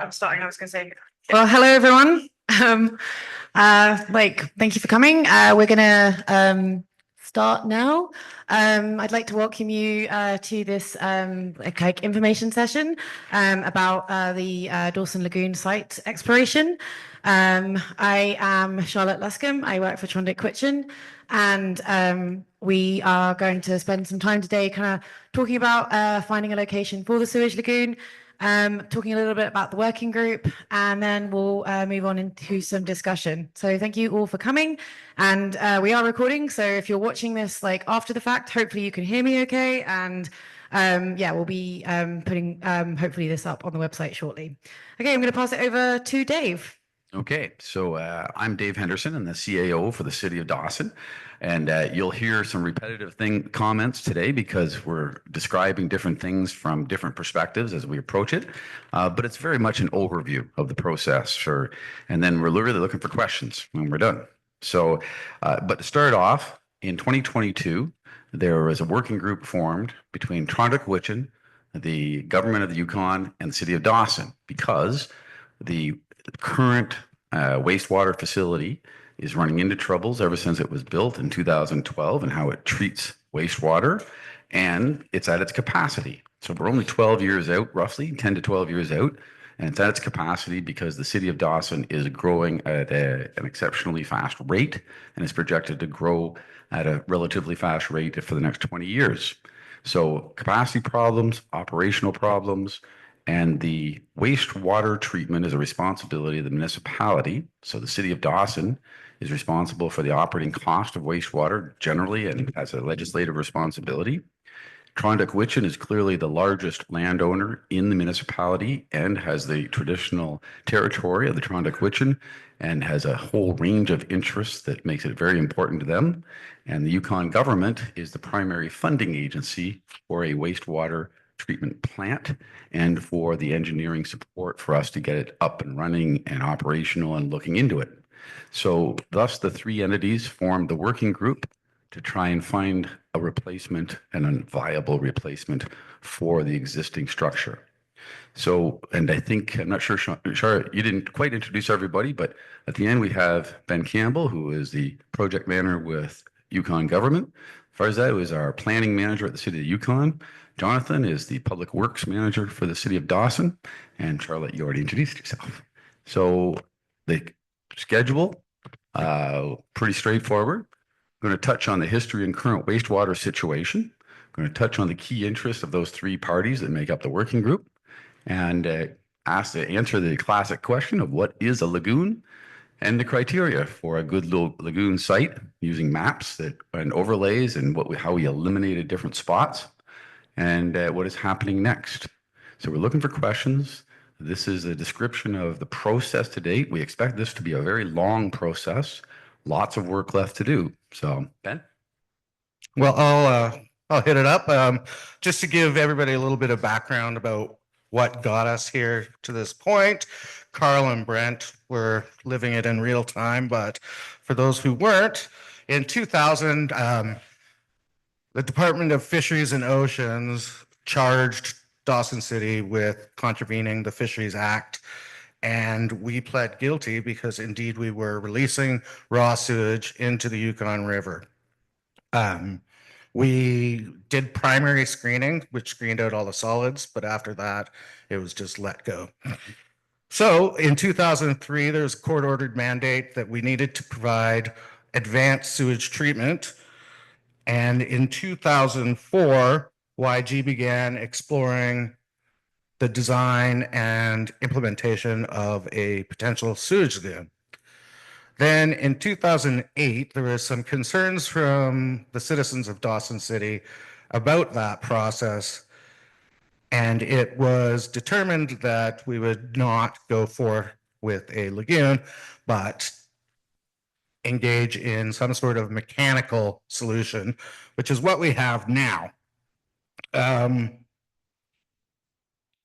I'm starting, I was going to say. Well, hello, everyone. Thank you for coming. We're going to start now. I'd like to welcome you to this information session about the Dawson Lagoon site exploration. I am Charlotte Luscombe. I work for Hwëch'in, and we are going to spend some time today kind of talking about finding a location for the Sewage Lagoon, talking a little bit about the working group, and then we'll move on into some discussion. So thank you all for coming. And we are recording, so if you're watching this like after the fact, hopefully you can hear me okay. And yeah, we'll be putting hopefully this up on the website shortly. Okay, I'm going to pass it over to Dave. Okay, so I'm Dave Henderson. I'm the CAO for the City of Dawson, and you'll hear some repetitive comments today because we're describing different things from different perspectives as we approach it, but it's very much an overview of the process, sure. And then we're really looking for questions when we're done. So, but to start off, in 2022, there was a working group formed between Hwëch'in, the Government of the Yukon, and the City of Dawson because the current wastewater facility is running into troubles ever since it was built in 2012 and how it treats wastewater, and it's at its capacity. So we're only 12 years out, roughly 10 to 12 years out, and it's at its capacity because the City of Dawson is growing at an exceptionally fast rate and is projected to grow at a relatively fast rate for the next 20 years. So capacity problems, operational problems, and the wastewater treatment is a responsibility of the municipality. So the City of Dawson is responsible for the operating cost of wastewater generally and has a legislative responsibility. Hwëch'in is clearly the largest landowner in the municipality and has the traditional territory of the Hwëch'in and has a whole range of interests that makes it very important to them. And the Yukon government is the primary funding agency for a wastewater treatment plant and for the engineering support for us to get it up and running and operational and looking into it. So thus the three entities formed the working group to try and find a replacement and a viable replacement for the existing structure. So, and I think, I'm not sure, Charlotte, you didn't quite introduce everybody, but at the end we have Ben Campbell, who is the project manager with Yukon Government. Farzad, who is our planning manager at the City of Yukon. Jonathan is the public works manager for the City of Dawson. And Charlotte, you already introduced yourself. So the schedule, pretty straightforward. I'm going to touch on the history and current wastewater situation. I'm going to touch on the key interests of those three parties that make up the working group and answer the classic question of what is a lagoon and the criteria for a good lagoon site using maps and overlays and how we eliminated different spots and what is happening next. So we're looking for questions. This is a description of the process to date. We expect this to be a very long process. Lots of work left to do. So, Ben? Well, I'll hit it up. Just to give everybody a little bit of background about what got us here to this point. Carl and Brent were living it in real time, but for those who weren't, in 2000, the Department of Fisheries and Oceans charged Dawson City with contravening the Fisheries Act, and we pled guilty because indeed we were releasing raw sewage into the Yukon River. We did primary screening, which screened out all the solids, but after that, it was just let go. So in 2003, there was a court-ordered mandate that we needed to provide advanced sewage treatment. And in 2004, YG began exploring the design and implementation of a potential sewage lagoon. Then in 2008, there were some concerns from the citizens of Dawson City about that process, and it was determined that we would not go forth with a lagoon, but engage in some sort of mechanical solution, which is what we have now.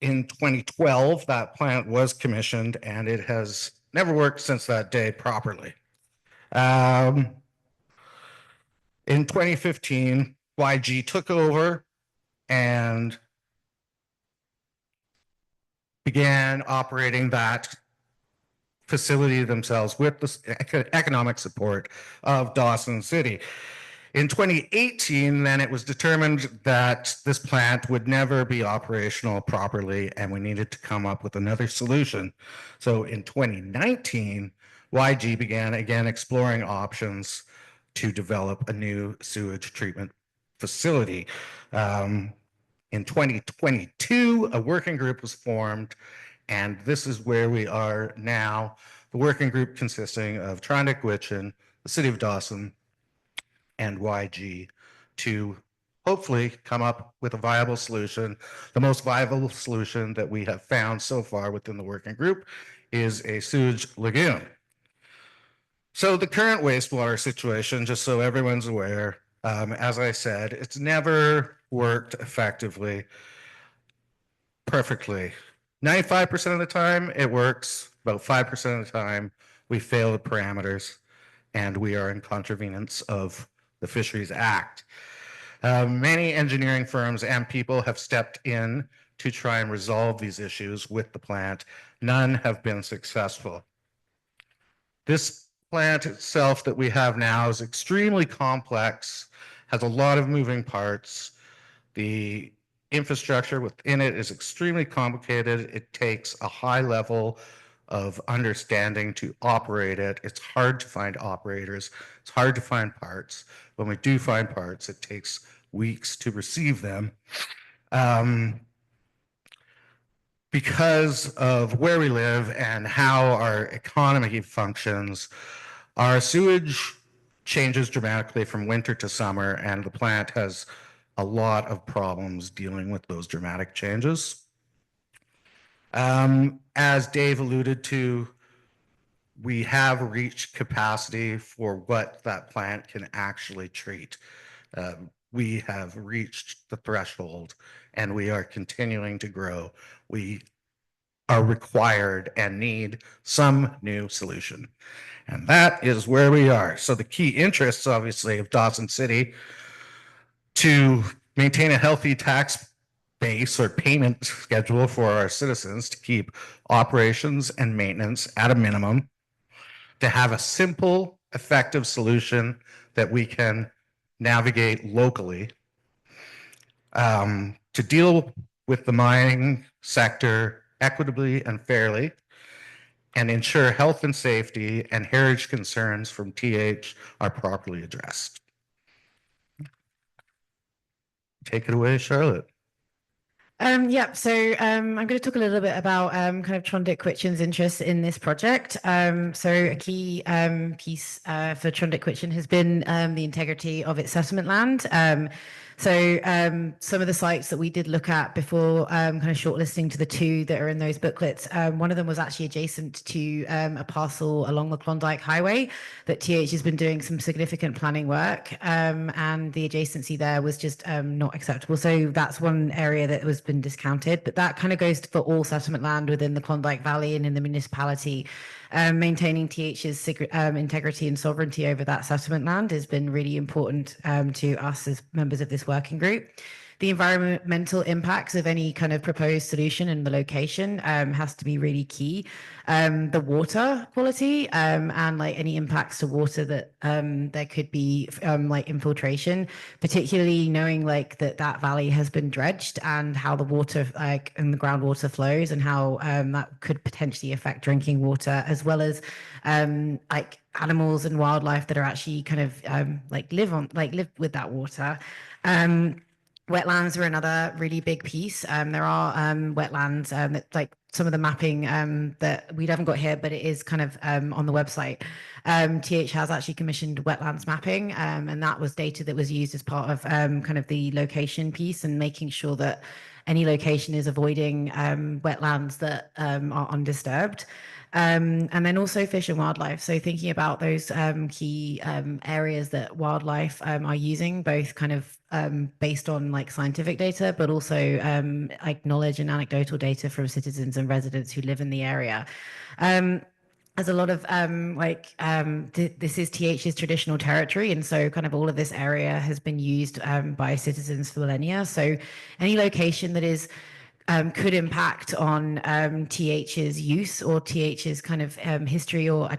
In 2012, that plant was commissioned, and it has never worked since that day properly. In 2015, YG took over and began operating that facility themselves with the economic support of Dawson City. In 2018, then it was determined that this plant would never be operational properly, and we needed to come up with another solution. So in 2019, YG began again exploring options to develop a new sewage treatment facility. In 2022, a working group was formed, and this is where we are now. The working group consisting of Trondheim, Hwëch'in, the City of Dawson, and YG to hopefully come up with a viable solution. The most viable solution that we have found so far within the working group is a sewage lagoon. So the current wastewater situation, just so everyone's aware, as I said, it's never worked effectively, perfectly. 95% of the time it works, about 5% of the time we fail the parameters and we are in contravenance of the Fisheries Act. Many engineering firms and people have stepped in to try and resolve these issues with the plant. None have been successful. This plant itself that we have now is extremely complex, has a lot of moving parts. The infrastructure within it is extremely complicated. It takes a high level of understanding to operate it. It's hard to find operators. It's hard to find parts. When we do find parts, it takes weeks to receive them. Because of where we live and how our economy functions, our sewage changes dramatically from winter to summer, and the plant has a lot of problems dealing with those dramatic changes. As Dave alluded to, we have reached capacity for what that plant can actually treat. We have reached the threshold and we are continuing to grow. We are required and need some new solution. And that is where we are. So the key interests, obviously, of Dawson City to maintain a healthy tax base or payment schedule for our citizens, to keep operations and maintenance at a minimum, to have a simple, effective solution that we can navigate locally, to deal with the mining sector equitably and fairly, and ensure health and safety and heritage concerns from TH are properly addressed. Take it away, Charlotte. So I'm going to talk a little bit about kind of Trondheim Hwëch'in's interest in this project. So a key piece for Trondheim Hwëch'in has been the integrity of its settlement land. So some of the sites that we did look at before kind of shortlisting to the two that are in those booklets, one of them was actually adjacent to a parcel along the Klondike Highway that TH has been doing some significant planning work, and the adjacency there was just not acceptable. So that's one area that has been discounted, but that kind of goes for all settlement land within the Klondike Valley and in the municipality. Maintaining TH's integrity and sovereignty over that settlement land has been really important to us as members of this working group. The environmental impacts of any kind of proposed solution and the location has to be really key. The water quality and like any impacts to water that there could be like infiltration, particularly knowing like that valley has been dredged and how the water like and the groundwater flows and how that could potentially affect drinking water, as well as like animals and wildlife that are actually kind of live with that water. Wetlands are another really big piece. There are wetlands that, like some of the mapping that we haven't got here, but it is kind of on the website. TH has actually commissioned wetlands mapping, and that was data that was used as part of kind of the location piece and making sure that any location is avoiding wetlands that are undisturbed. And then also fish and wildlife. So thinking about those key areas that wildlife are using, both kind of based on like scientific data, but also like knowledge and anecdotal data from citizens and residents who live in the area. There's a lot of this is TH's traditional territory, and so kind of all of this area has been used by citizens for millennia. So any location that is could impact on TH's use or TH's kind of history or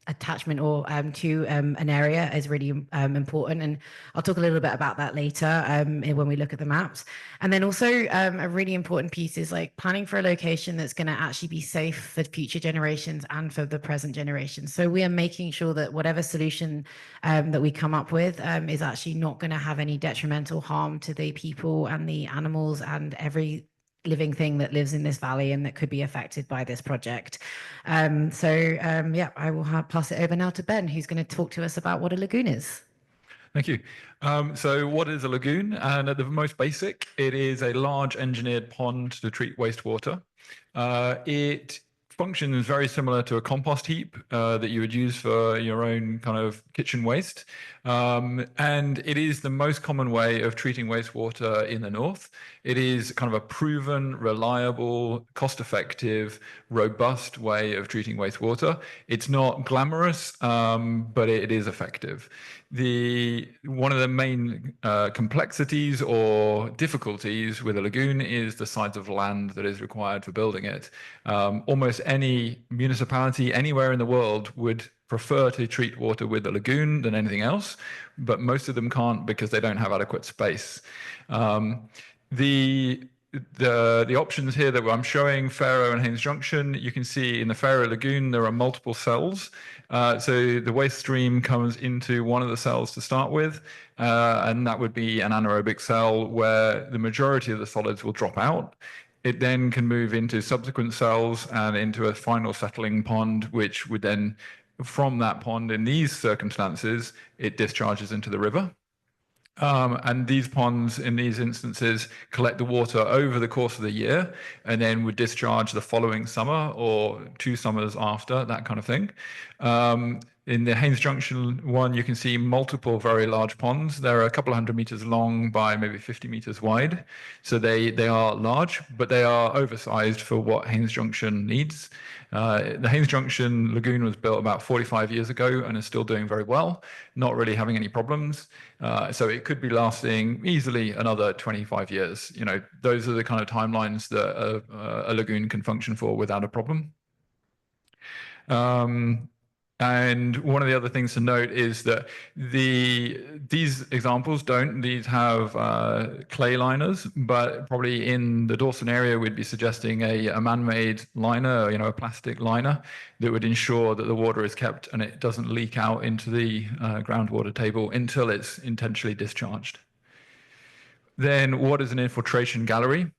attachment or to an area is really important, and I'll talk a little bit about that later when we look at the maps. And then also a really important piece is like planning for a location that's going to actually be safe for future generations and for the present generation. So we are making sure that whatever solution that we come up with is actually not going to have any detrimental harm to the people and the animals and every living thing that lives in this valley and that could be affected by this project. Yeah, I will pass it over now to Ben, who's going to talk to us about what a lagoon is. Thank you. So what is a lagoon? And at the most basic, it is a large engineered pond to treat wastewater. It functions very similar to a compost heap that you would use for your own kind of kitchen waste. And it is the most common way of treating wastewater in the north. It is kind of a proven, reliable, cost-effective, robust way of treating wastewater. It's not glamorous, but it is effective. One of the main complexities or difficulties with a lagoon is the size of land that is required for building it. Almost any municipality anywhere in the world would prefer to treat water with a lagoon than anything else, but most of them can't because they don't have adequate space. The options here that I'm showing, Faro and Haines Junction, you can see in the Faro Lagoon there are multiple cells. So the waste stream comes into one of the cells to start with, and that would be an anaerobic cell where the majority of the solids will drop out. It then can move into subsequent cells and into a final settling pond, which would then, from that pond in these circumstances, it discharges into the river. And these ponds, in these instances, collect the water over the course of the year and then would discharge the following summer or 2 summers after, that kind of thing. In the Haines Junction one, you can see multiple very large ponds. They're a couple of 100 meters long by maybe 50 meters wide. So they are large, but they are oversized for what Haines Junction needs. The Haines Junction Lagoon was built about 45 years ago and is still doing very well, not really having any problems. So it could be lasting easily another 25 years. You know, those are the kind of timelines that a lagoon can function for without a problem. And one of the other things to note is that these examples these have clay liners, but probably in the Dawson area, we'd be suggesting a man-made liner, a plastic liner that would ensure that the water is kept and it doesn't leak out into the groundwater table until it's intentionally discharged. Then what is an infiltration gallery?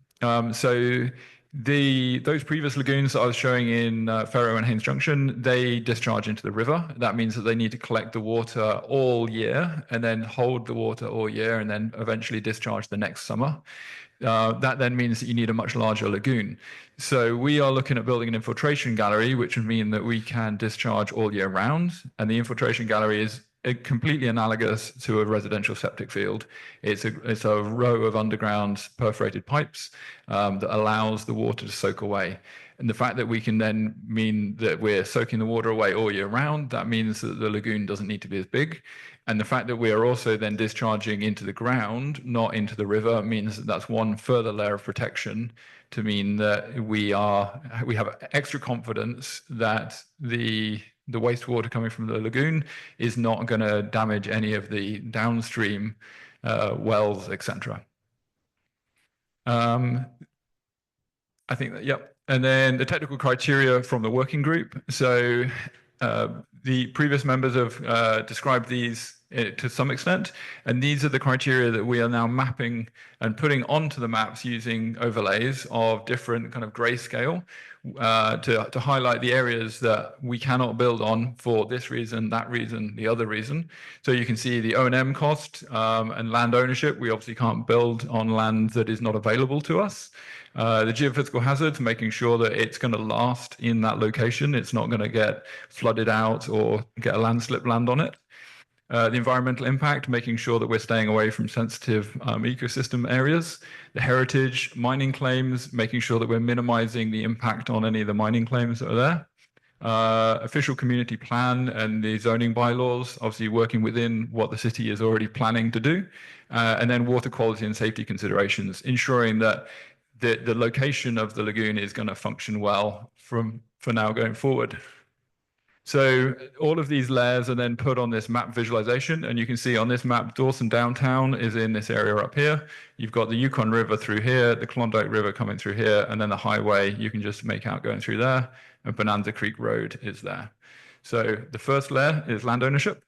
Those previous lagoons that I was showing in Faro and Haines Junction, they discharge into the river. That means that they need to collect the water all year and then hold the water all year and then eventually discharge the next summer. That then means that you need a much larger lagoon. So we are looking at building an infiltration gallery, which would mean that we can discharge all year round. And the infiltration gallery is completely analogous to a residential septic field. It's a row of underground perforated pipes that allows the water to soak away. And the fact that we can then mean that we're soaking the water away all year round, that means that the lagoon doesn't need to be as big. And the fact that we are also then discharging into the ground, not into the river, means that that's one further layer of protection to mean that we have extra confidence that the wastewater coming from the lagoon is not going to damage any of the downstream wells, etc. I think that, yep. And then the technical criteria from the working group. So the previous members have described these to some extent, and these are the criteria that we are now mapping and putting onto the maps using overlays of different kind of grayscale to highlight the areas that we cannot build on for this reason, that reason, the other reason. So you can see the O&M cost and land ownership. We obviously can't build on land that is not available to us. The geophysical hazards, making sure that it's going to last in that location. It's not going to get flooded out or get a landslip land on it. The environmental impact, making sure that we're staying away from sensitive ecosystem areas. The heritage mining claims, making sure that we're minimizing the impact on any of the mining claims that are there. official community plan and the zoning bylaws, obviously working within what the city is already planning to do, and then water quality and safety considerations, ensuring that the location of the lagoon is going to function well for now going forward. So all of these layers are then put on this map visualization, and you can see on this map, Dawson downtown is in this area up here. You've got the Yukon River through here, the Klondike River coming through here, and then the highway you can just make out going through there, and Bonanza Creek Road is there. So the first layer is land ownership.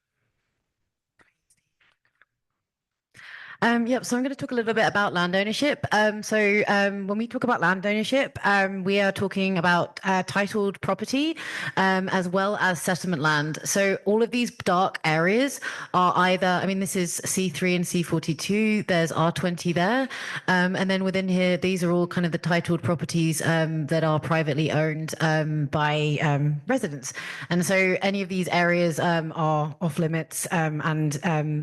Yep, so I'm going to talk a little bit about land ownership. When we talk about land ownership, we are talking about titled property as well as settlement land. So all of these dark areas are either, I mean, this is C3 and C42, there's R20 there. And then within here, these are all kind of the titled properties that are privately owned by residents. And so any of these areas are off limits and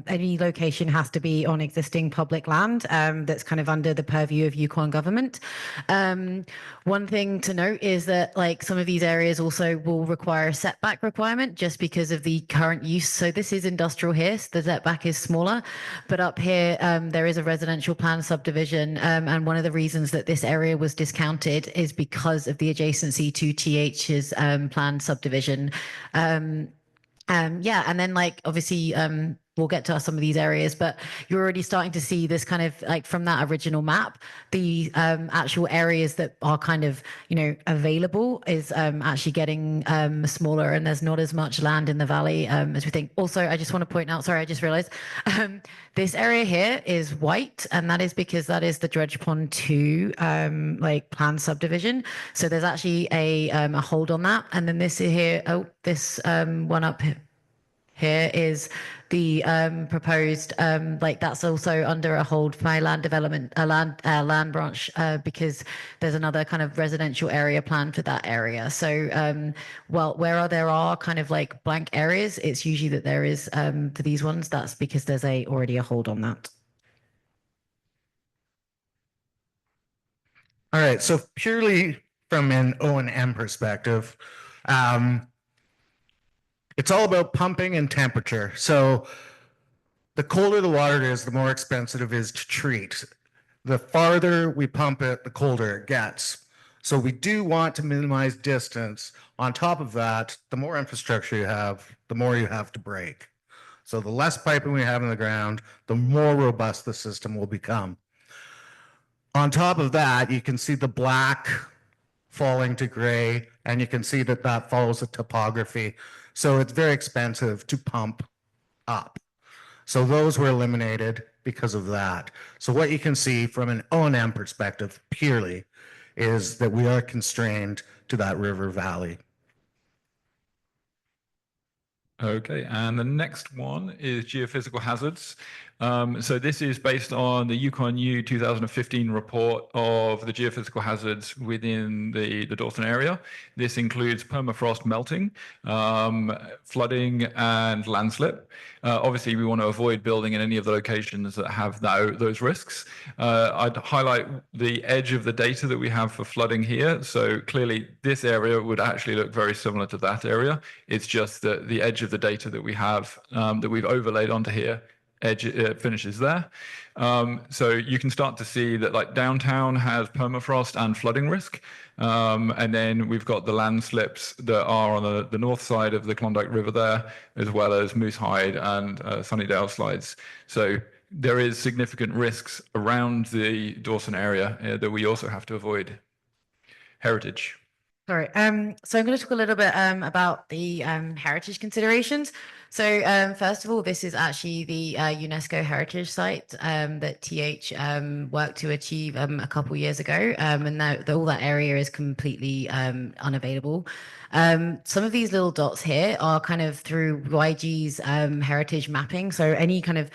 any location has to be on existing public land that's kind of under the purview of Yukon government. One thing to note is that like some of these areas also will require a setback requirement just because of the current use. So this is industrial here, so the setback is smaller, but up here there is a residential plan subdivision, and one of the reasons that this area was discounted is because of the adjacency to TH's planned subdivision. And then like obviously we'll get to some of these areas, but you're already starting to see this kind of like from that original map, the actual areas that are kind of, you know, available is actually getting smaller, and there's not as much land in the valley as we think. Also, I just want to point out, sorry, I just realized this area here is white, and that is because that is the Dredge Pond 2 like planned subdivision. So there's actually a hold on that. And then this here, this one up here is the proposed like that's also under a hold by land development land branch because there's another kind of residential area plan for that area. So well, where there are kind of like blank areas, it's usually that there is for these ones, that's because there's already a hold on that. All right, so purely from an O&M perspective, it's all about pumping and temperature. So the colder the water is, the more expensive it is to treat. The farther we pump it, the colder it gets. So we do want to minimize distance. On top of that, the more infrastructure you have, the more you have to break. So the less piping we have in the ground, the more robust the system will become. On top of that, you can see the black falling to gray, and you can see that that follows the topography. So it's very expensive to pump up. So those were eliminated because of that. So what you can see from an O&M perspective purely is that we are constrained to that river valley. Okay, and the next one is geophysical hazards. So this is based on the Yukon U 2015 report of the geophysical hazards within the Dawson area. This includes permafrost melting, flooding, and landslip. Obviously, we want to avoid building in any of the locations that have those risks. I'd highlight the edge of the data that we have for flooding here. So clearly, this area would actually look very similar to that area. It's just that the edge of the data that we have that we've overlaid onto here finishes there. So you can start to see that like downtown has permafrost and flooding risk. And then we've got the landslips that are on the north side of the Klondike River there, as well as Moose Hide and Sunnydale slides. So there is significant risks around the Dawson area that we also have to avoid. Heritage. Sorry. So I'm going to talk a little bit about the heritage considerations. So first of all, this is actually the UNESCO heritage site that TH worked to achieve a couple years ago, and all that area is completely unavailable. Some of these little dots here are kind of through YG's heritage mapping. So any kind of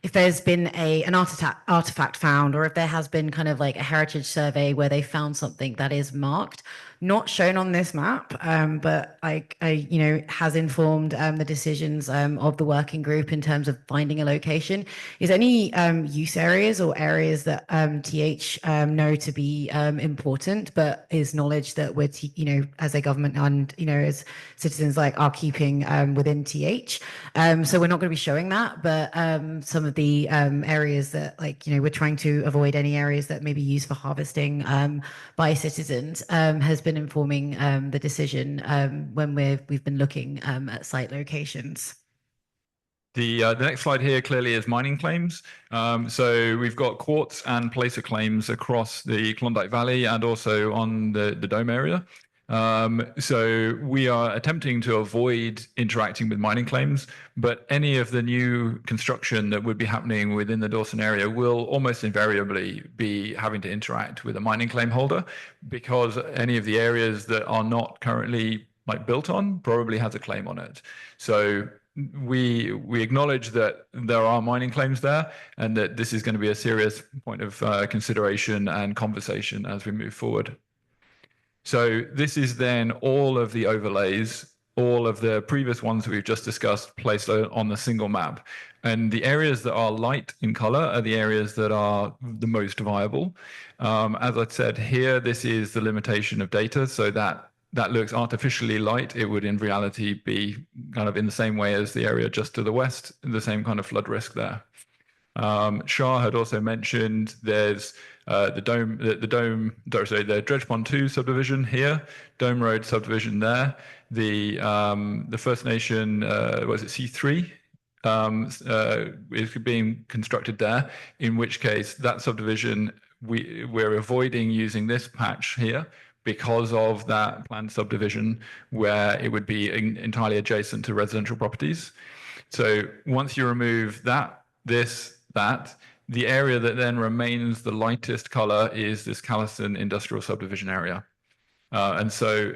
if there's been an artifact found, or if there has been kind of like a heritage survey where they found something that is marked, not shown on this map, but has informed the decisions of the working group in terms of finding a location, is any use areas or areas that TH know to be important, but is knowledge that we're, as a government and, as citizens are keeping within TH. So we're not going to be showing that, but some of the areas that we're trying to avoid any areas that may be used for harvesting by citizens has been informing the decision when we've been looking at site locations. The next slide here clearly is mining claims. So we've got quartz and placer claims across the Klondike Valley and also on the Dome area. So we are attempting to avoid interacting with mining claims, but any of the new construction that would be happening within the Dawson area will almost invariably be having to interact with a mining claim holder, because any of the areas that are not currently built on probably has a claim on it. So we acknowledge that there are mining claims there and that this is going to be a serious point of consideration and conversation as we move forward. So this is then all of the overlays, all of the previous ones that we've just discussed placed on the single map. And the areas that are light in color are the areas that are the most viable. As I said here, this is the limitation of data, so that looks artificially light. It would in reality be kind of in the same way as the area just to the west, the same kind of flood risk there. Shah had also mentioned there's the Dredge Pond 2 subdivision here, Dome Road subdivision there, the First Nation, was it C3? Is being constructed there, in which case that subdivision, we're avoiding using this patch here because of that planned subdivision where it would be entirely adjacent to residential properties. So once you remove that, the area that then remains the lightest color is this Callison industrial subdivision area. And so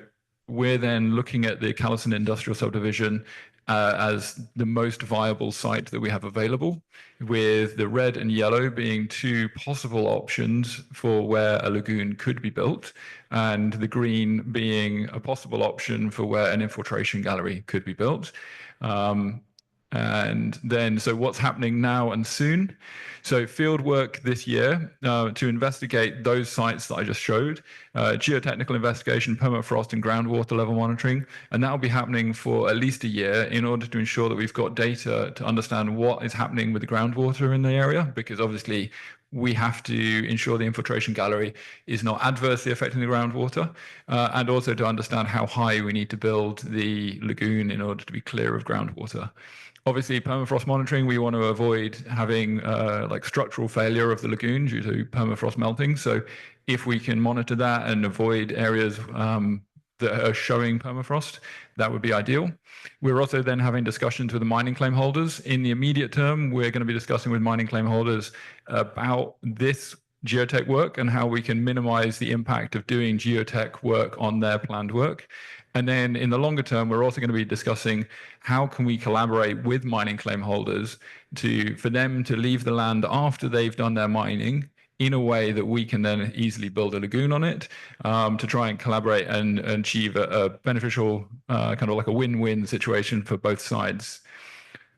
we're then looking at the Callison industrial subdivision as the most viable site that we have available, with the red and yellow being two possible options for where a lagoon could be built, and the green being a possible option for where an infiltration gallery could be built. And then, so what's happening now and soon? So field work this year to investigate those sites that I just showed, geotechnical investigation, permafrost and groundwater level monitoring, and that will be happening for at least a year in order to ensure that we've got data to understand what is happening with the groundwater in the area, because obviously we have to ensure the infiltration gallery is not adversely affecting the groundwater, and also to understand how high we need to build the lagoon in order to be clear of groundwater. Obviously, permafrost monitoring, we want to avoid having structural failure of the lagoon due to permafrost melting. So if we can monitor that and avoid areas that are showing permafrost, that would be ideal. We're also then having discussions with the mining claim holders. In the immediate term, we're going to be discussing with mining claim holders about this geotech work and how we can minimize the impact of doing geotech work on their planned work. And then in the longer term, we're also going to be discussing how can we collaborate with mining claim holders for them to leave the land after they've done their mining in a way that we can then easily build a lagoon on it, to try and collaborate and achieve a beneficial kind of like a win-win situation for both sides.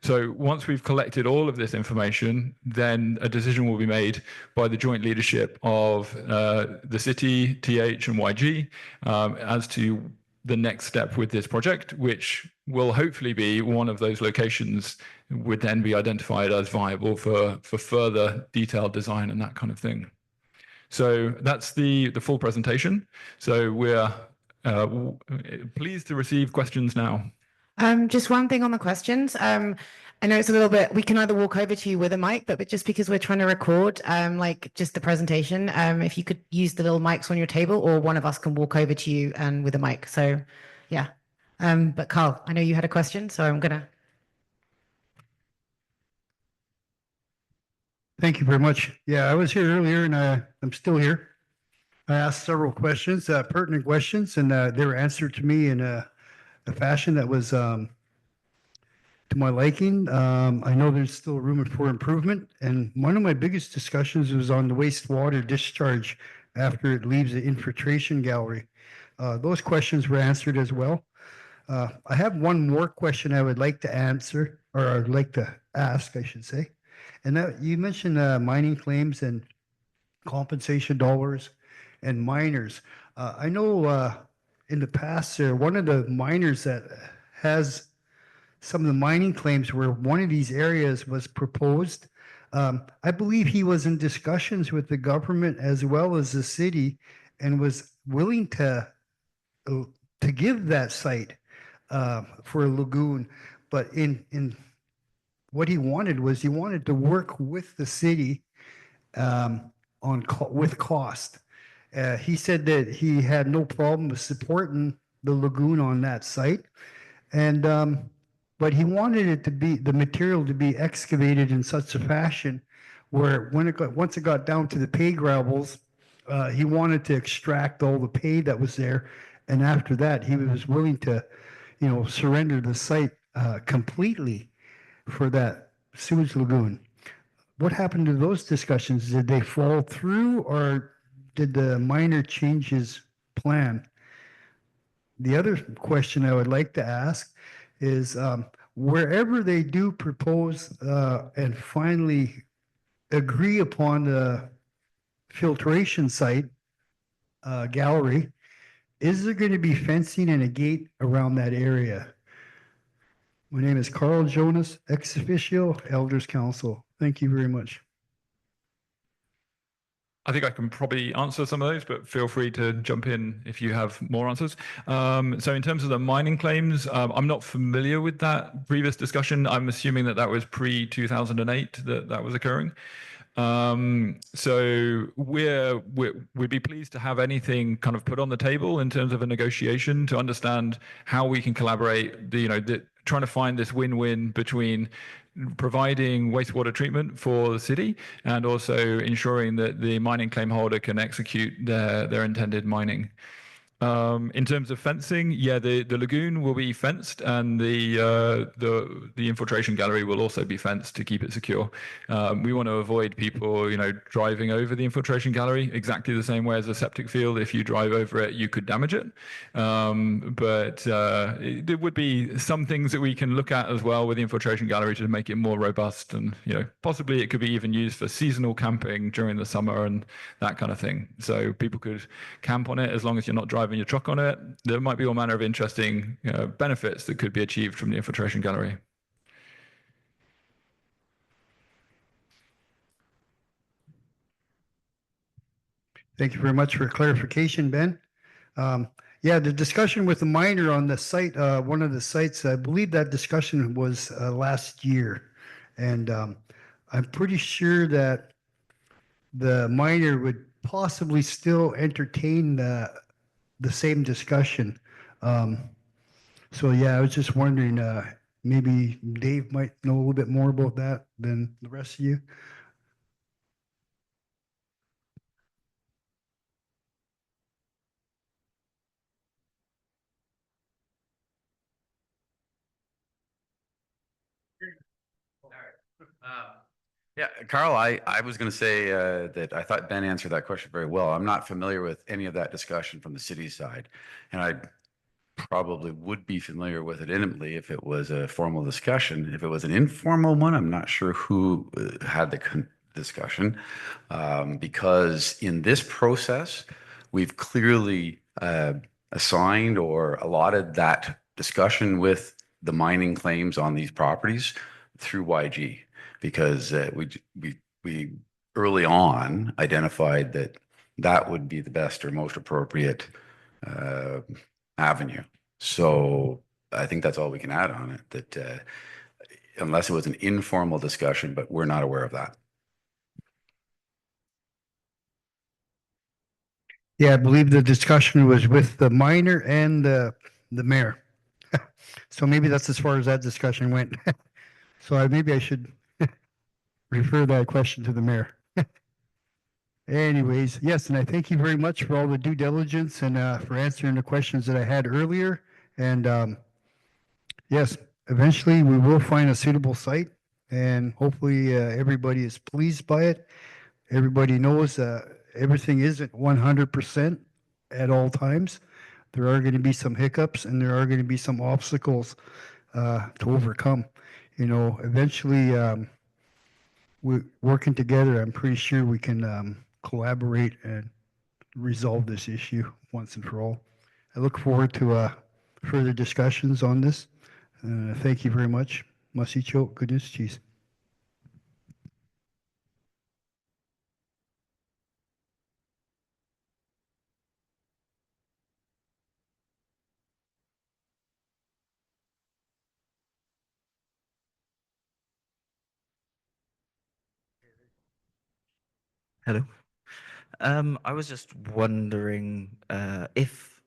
So once we've collected all of this information, then a decision will be made by the joint leadership of the city, TH and YG, as to the next step with this project, which will hopefully be one of those locations would then be identified as viable for further detailed design and that kind of thing. So that's the full presentation. So we're pleased to receive questions now. Just one thing on the questions. I know it's a little bit, we can either walk over to you with a mic, but just because we're trying to record, just the presentation, if you could use the little mics on your table, or one of us can walk over to you and with a mic. So, yeah. But Carl, I know you had a question, so I'm gonna. Thank you very much. Yeah, I was here earlier and I'm still here. I asked several questions, pertinent questions, and they were answered to me in a fashion that was to my liking. I know there's still room for improvement, and one of my biggest discussions was on the wastewater discharge after it leaves the infiltration gallery. Those questions were answered as well. I have one more question I would like to answer, or I'd like to ask, I should say. And that you mentioned mining claims and compensation dollars and miners. I know in the past, one of the miners that has some of the mining claims where one of these areas was proposed. I believe he was in discussions with the government as well as the city and was willing to give that site for a lagoon. But in what he wanted was he wanted to work with the city with cost. He said that he had no problem with supporting the lagoon on that site, and but he wanted it to be the material to be excavated in such a fashion where once it got down to the pay gravels, he wanted to extract all the pay that was there, and after that he was willing to, surrender the site completely for that sewage lagoon. What happened to those discussions? Did they fall through, or did the miner change his plan? The other question I would like to ask is wherever they do propose and finally agree upon the filtration site gallery, is there going to be fencing and a gate around that area? My name is Carl Jonas, ex officio, Elders Council. Thank you very much. I think I can probably answer some of those, but feel free to jump in if you have more answers. So in terms of the mining claims, I'm not familiar with that previous discussion. I'm assuming that was pre-2008 that was occurring. So we'd be pleased to have anything kind of put on the table in terms of a negotiation to understand how we can collaborate, trying to find this win-win between providing wastewater treatment for the city and also ensuring that the mining claim holder can execute their intended mining. In terms of fencing, yeah, the lagoon will be fenced, and the infiltration gallery will also be fenced to keep it secure. We want to avoid people, driving over the infiltration gallery exactly the same way as a septic field. If you drive over it, you could damage it. But there would be some things that we can look at as well with the infiltration gallery to make it more robust, and possibly it could be even used for seasonal camping during the summer and that kind of thing. So people could camp on it as long as you're not driving your truck on it. There might be all manner of interesting benefits that could be achieved from the infiltration gallery. Thank you very much for clarification, Ben. Yeah, the discussion with the miner on the site, one of the sites, I believe that discussion was last year. And I'm pretty sure that the miner would possibly still entertain the same discussion. So yeah, I was just wondering, maybe Dave might know a little bit more about that than the rest of you. Yeah, Carl, I was going to say that I thought Ben answered that question very well. I'm not familiar with any of that discussion from the city side, and I probably would be familiar with it intimately if it was a formal discussion. If it was an informal one, I'm not sure who had the discussion, because in this process, we've clearly assigned or allotted that discussion with the mining claims on these properties through YG, because we early on identified that that would be the best or most appropriate avenue. So I think that's all we can add on it, that unless it was an informal discussion, but we're not aware of that. Yeah, I believe the discussion was with the miner and the mayor. So maybe that's as far as that discussion went. So maybe I should refer that question to the mayor. Anyways, yes, and I thank you very much for all the due diligence and for answering the questions that I had earlier. And yes, eventually we will find a suitable site, and hopefully everybody is pleased by it. Everybody knows everything isn't 100% at all times. there are going to be some hiccups and there are going to be some obstacles to overcome. You know, eventually, we're working together. I'm pretty sure we can collaborate and resolve this issue once and for all. I look forward to further discussions on this. Thank you very much. Masicho, goodness cheese. Hello. I was just wondering if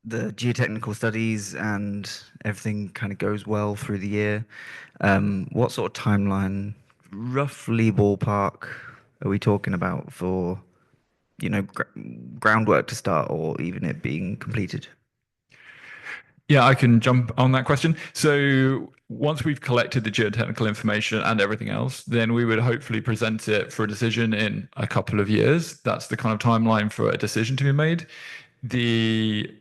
the geotechnical studies and everything kind of goes well through the year, what sort of timeline, roughly ballpark, are we talking about for, you know, groundwork to start or even it being completed? Yeah, I can jump on that question. So once we've collected the geotechnical information and everything else, then we would hopefully present it for a decision in a couple of years. That's the kind of timeline for a decision to be made. The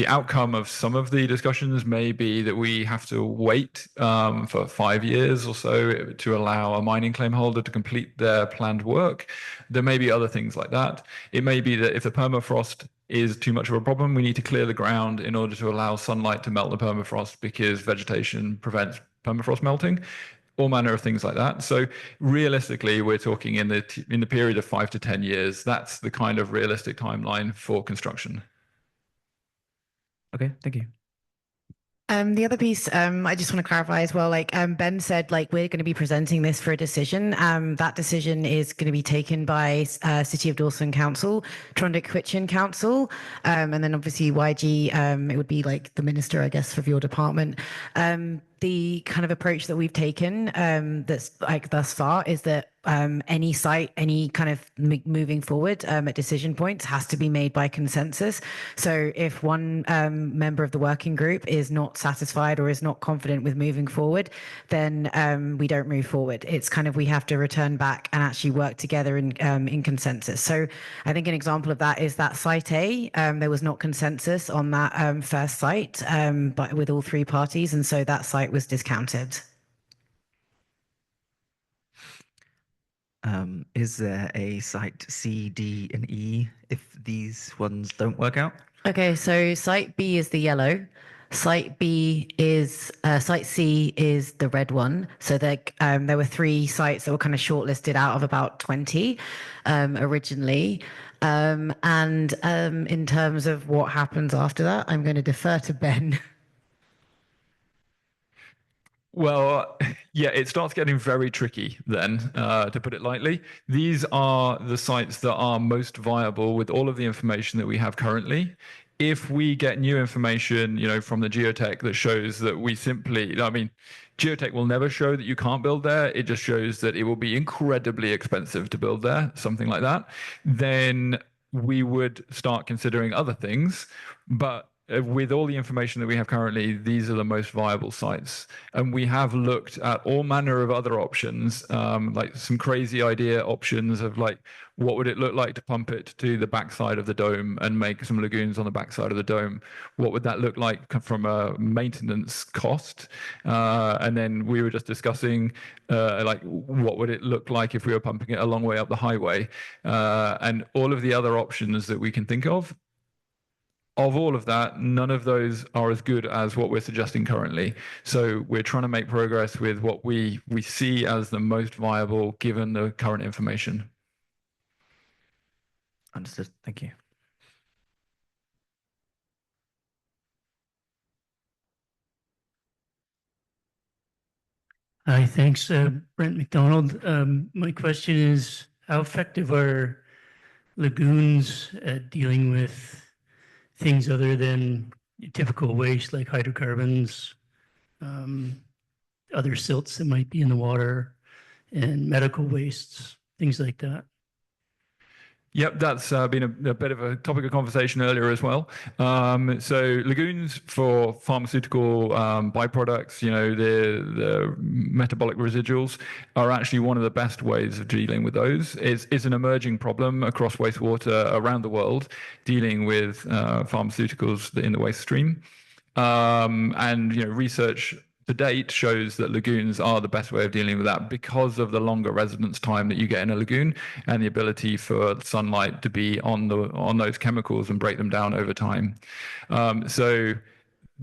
outcome of some of the discussions may be that we have to wait for 5 years or so to allow a mining claim holder to complete their planned work. There may be other things like that. It may be that if the permafrost is too much of a problem, we need to clear the ground in order to allow sunlight to melt the permafrost because vegetation prevents permafrost melting. All manner of things like that. So realistically, we're talking in the period of 5 to 10 years. That's the kind of realistic timeline for construction. Okay, thank you. The other piece, I just want to clarify as well, like Ben said, like we're going to be presenting this for a decision. That decision is going to be taken by City of Dawson Council, Hwëch'in Council, and then obviously YG, it would be like the minister, I guess, of your department. The kind of approach that we've taken that's like thus far is that any site, any kind of moving forward at decision points has to be made by consensus. So if one member of the working group is not satisfied or is not confident with moving forward, then we don't move forward. It's kind of we have to return back and actually work together in consensus. So I think an example of that is that site A, there was not consensus on that first site, but with all three parties, and so that site was discounted. Is there a site C, D, and E if these ones don't work out? Okay, so site B is the yellow. Site B is site C is the red one. So there were 3 sites that were kind of shortlisted out of about 20 originally. And in terms of what happens after that, I'm going to defer to Ben. Well, yeah, it starts getting very tricky then, to put it lightly. These are the sites that are most viable with all of the information that we have currently. If we get new information, you know, from the geotech that shows that we simply, I mean, geotech will never show that you can't build there. It just shows that it will be incredibly expensive to build there, something like that. Then we would start considering other things. But with all the information that we have currently, these are the most viable sites. And we have looked at all manner of other options, like some crazy idea options of like, what would it look like to pump it to the backside of the dome and make some lagoons on the backside of the dome? What would that look like from a maintenance cost? And then we were just discussing like, what would it look like if we were pumping it a long way up the highway? And all of the other options that we can think of all of that, none of those are as good as what we're suggesting currently. So we're trying to make progress with what we see as the most viable given the current information. Understood. Thank you. Hi, thanks. Brent McDonald. My question is, how effective are lagoons at dealing with things other than typical waste like hydrocarbons, other silts that might be in the water, and medical wastes, things like that? Yep, that's been a bit of a topic of conversation earlier as well. So lagoons for pharmaceutical byproducts, the metabolic residuals, are actually one of the best ways of dealing with those. It's an emerging problem across wastewater around the world, dealing with pharmaceuticals in the waste stream. And research to date shows that lagoons are the best way of dealing with that because of the longer residence time that you get in a lagoon and the ability for sunlight to be on those chemicals and break them down over time. So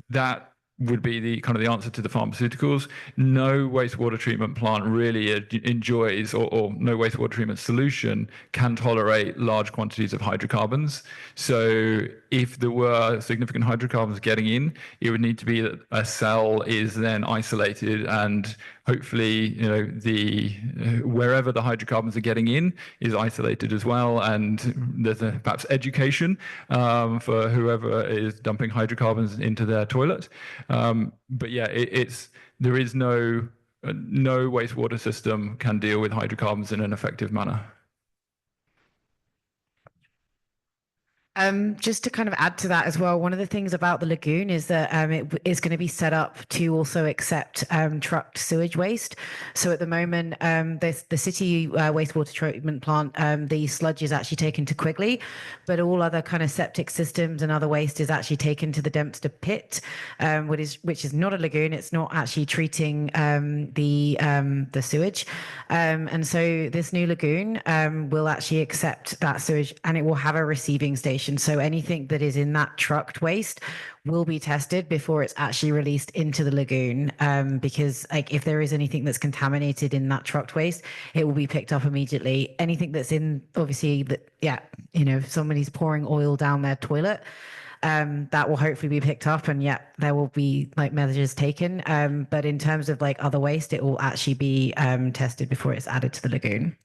that would be the kind of the answer to the pharmaceuticals. No wastewater treatment plant really enjoys, or no wastewater treatment solution can tolerate large quantities of hydrocarbons. So if there were significant hydrocarbons getting in, it would need to be that a cell is then isolated, and hopefully, wherever the hydrocarbons are getting in is isolated as well. And there's perhaps education for whoever is dumping hydrocarbons into their toilet. But yeah, there is no wastewater system can deal with hydrocarbons in an effective manner. Just to kind of add to that as well, one of the things about the lagoon is that it is going to be set up to also accept trucked sewage waste. So at the moment, the city wastewater treatment plant, the sludge is actually taken to Quigley, but all other kind of septic systems and other waste is actually taken to the Dempster pit, which is not a lagoon. It's not actually treating the sewage, and so this new lagoon will actually accept that sewage, and it will have a receiving station. So anything that is in that trucked waste will be tested before it's actually released into the lagoon, because if there is anything that's contaminated in that trucked waste, it will be picked up immediately. Anything that's in, obviously, if somebody's pouring oil down their toilet, that will hopefully be picked up, and there will be measures taken. But in terms of other waste, it will actually be tested before it's added to the lagoon.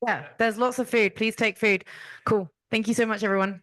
Yeah, there's lots of food. Please take food. Cool. Thank you so much, everyone.